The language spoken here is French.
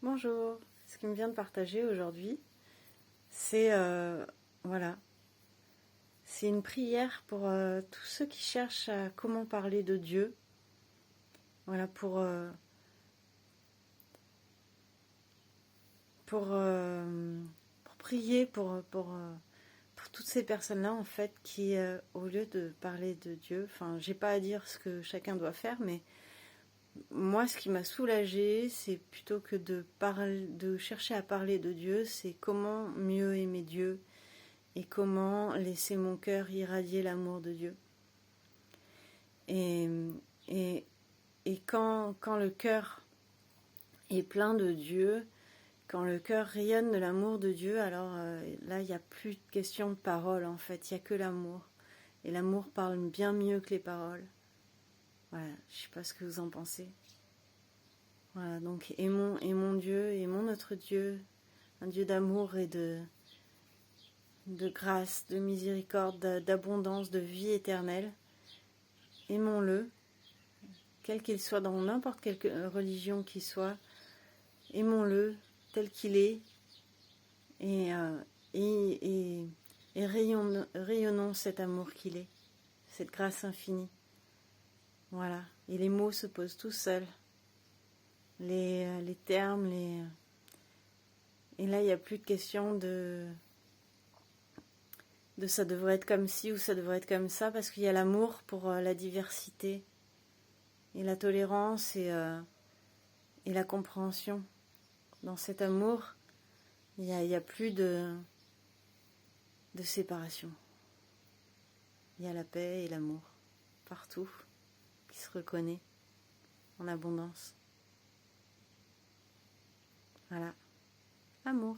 Bonjour, ce qui me vient de partager aujourd'hui, c'est voilà, c'est une prière pour tous ceux qui cherchent à comment parler de Dieu. Voilà, pour prier pour toutes ces personnes-là en fait qui, au lieu de parler de Dieu, enfin, j'ai pas à dire ce que chacun doit faire, mais moi, ce qui m'a soulagée, c'est plutôt que de chercher à parler de Dieu, c'est comment mieux aimer Dieu et comment laisser mon cœur irradier l'amour de Dieu. Et, et, et quand le cœur est plein de Dieu, quand le cœur rayonne de l'amour de Dieu, alors là, il n'y a plus de question de parole, en fait, il n'y a que l'amour. Et l'amour parle bien mieux que les paroles. Voilà, je ne sais pas ce que vous en pensez. Voilà, donc aimons Dieu, aimons notre Dieu, un Dieu d'amour et de grâce, de miséricorde, d'abondance, de vie éternelle. Aimons-le, quel qu'il soit, dans n'importe quelle religion qu'il soit, aimons-le tel qu'il est et, et rayonnons cet amour qu'il est, cette grâce infinie. Voilà, et les mots se posent tout seuls, les termes, et là il n'y a plus de question de ça devrait être comme ci ou ça devrait être comme ça, parce qu'il y a l'amour pour la diversité et la tolérance et la compréhension. Dans cet amour, il y a plus de séparation. Il y a la paix et l'amour partout qui se reconnaît en abondance. Voilà, amour.